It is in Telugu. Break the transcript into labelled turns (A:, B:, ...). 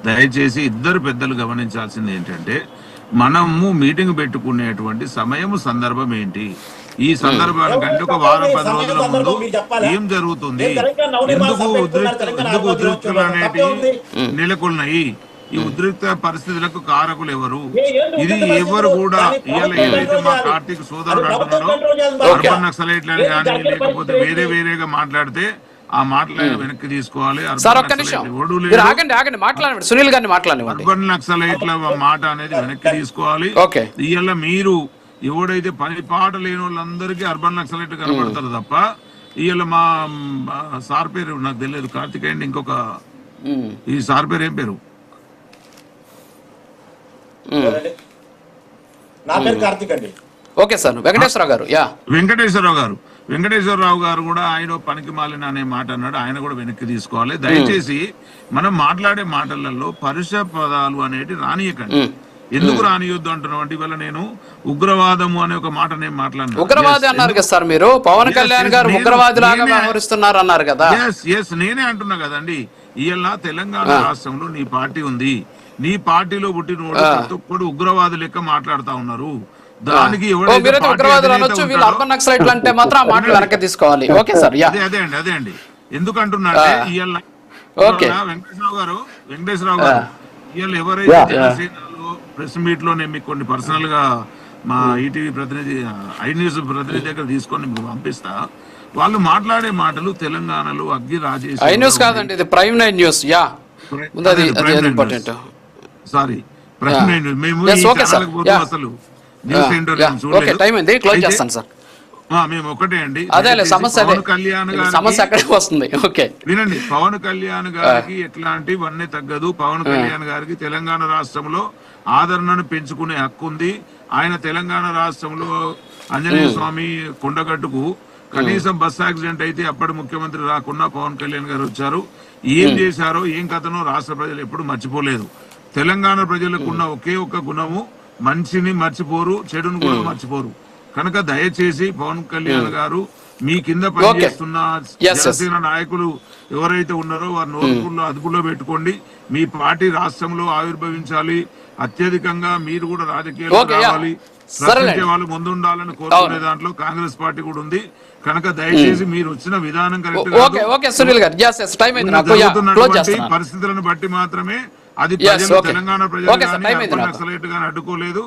A: దయచేసి ఇద్దరు పెద్దలు గమనించాల్సింది ఏంటంటే, మనము మీటింగ్ పెట్టుకునేటువంటి సమయము సందర్భం ఏంటి, ఈ సందర్భానికంటే ఒక వారం 10 రోజుల ముందు ఏం జరుగుతుంది, ఎందుకు ఉద్రిక్తులు అనేటివి నెలకొన్నాయి, ఈ ఉద్రిక్త పరిస్థితులకు కారకులు ఎవరు, ఇది ఎవరు కూడా ఇవాళ ఏదైతే మా కార్తీక్ సోదరుడు అంటున్నాడో అర్బన్ నక్సలైట్లని కానీ లేకపోతే వేరేగా మాట్లాడితే ఆ మాటలను వెనక్కి తీసుకోవాలి.
B: సునీల్ గారిని మాట్లాడండి.
A: అర్బన్ నక్సలైట్ల మాట అనేది వెనక్కి తీసుకోవాలి. ఇవాళ మీరు ఎవడైతే పని పాట లేని వాళ్ళందరికీ అర్బన్ నక్సలైట్ కనబడతారు తప్ప, ఇవాళ మా సార్ పేరు నాకు తెలియదు, కార్తీక్ అండి, ఇంకొక ఈ సార్ పేరు ఏం పేరు?
C: నా పేరు కార్తీక్ అండి.
B: Okay sir.
A: వెంకటేశ్వరరావు గారు కూడా ఆయన పనికి మాలిన అనే మాట అన్నాడు, ఆయన కూడా వెనక్కి తీసుకోవాలి. దయచేసి మనం మాట్లాడే మాటలలో పరుష పదాలు అనేటి రానియకండి. ఎందుకు రానియొద్దు అంటున్నాం అంటే, ఇవాళ నేను ఉగ్రవాదము అనే ఒక మాట నేను మాట్లాడినా.
B: ఉగ్రవాది అన్నారు కదా సార్ మీరు, పవన్ కళ్యాణ్ గారు ఉగ్రవాది లాగా వ్యవహరిస్తున్నారు అన్నారు కదా.
A: ఎస్ నేనే అంటున్నా కదండి. ఇవాళ తెలంగాణ రాష్ట్రంలో నీ పార్టీ ఉంది, నీ పార్టీలో పుట్టిన ప్రతి ఒక్కడు ఉగ్రవాది లెక్క మాట్లాడుతా ఉన్నారు. దానికి అదే అండి ఎందుకంటున్నా వెంకటేశ్వరరావు గారు ఇవాళ ఎవరైతే జనసేనలో ప్రెస్ మీట్ లో నేను మీకు కొన్ని పర్సనల్ గా మా ఈటీవీ ప్రతినిధి ఐ న్యూస్ ప్రతినిధి దగ్గర తీసుకొని మీకు పంపిస్తా, వాళ్ళు మాట్లాడే మాటలు తెలంగాణలో అగ్గి రాజేసి
B: ఐ న్యూస్ కాదండి, ఇది prime nine news.
A: Sorry prime nine. మేము అసలు మేము ఒకటే అండి, పవన్ కళ్యాణ్ వినండి, పవన్ కళ్యాణ్ గారికి ఎట్లాంటి వన్నే తగ్గదు. పవన్ కళ్యాణ్ గారికి తెలంగాణ రాష్ట్రంలో ఆదరణను పెంచుకునే హక్కు ఉంది. ఆయన తెలంగాణ రాష్ట్రంలో ఆంజనేయ స్వామి కొండగట్టుకు కనీసం బస్ యాక్సిడెంట్ అయితే అప్పటి ముఖ్యమంత్రి రాకుండా పవన్ కళ్యాణ్ గారు వచ్చారు. ఏం చేశారో ఏం కథనో రాష్ట్ర ప్రజలు ఎప్పుడు మర్చిపోలేదు. తెలంగాణ ప్రజలకు ఉన్న ఒకే ఒక్క గుణము, మంచిని మర్చిపోరు, చెడును కూడా మర్చిపోరు. కనుక దయచేసి పవన్ కళ్యాణ్ గారు మీ కింద పనిచేస్తున్న జనసేన నాయకులు ఎవరైతే ఉన్నారో వారి నోరుకుల్లో అదుపులో పెట్టుకోండి. మీ పార్టీ రాష్ట్రంలో ఆవిర్భవించాలి, అత్యధికంగా మీరు కూడా రాజకీయాల్లో రావాలి, ప్రశ్నించే వాళ్ళు ముందుండాలని కోరుకునే దాంట్లో కాంగ్రెస్ పార్టీ కూడా ఉంది. కనుక దయచేసి మీరు వచ్చిన విధానం కరెక్ట్ పరిస్థితులను బట్టి మాత్రమే అది తెలంగాణ ప్రజలు నక్సలైట్ గాని అడ్డుకోలేదు.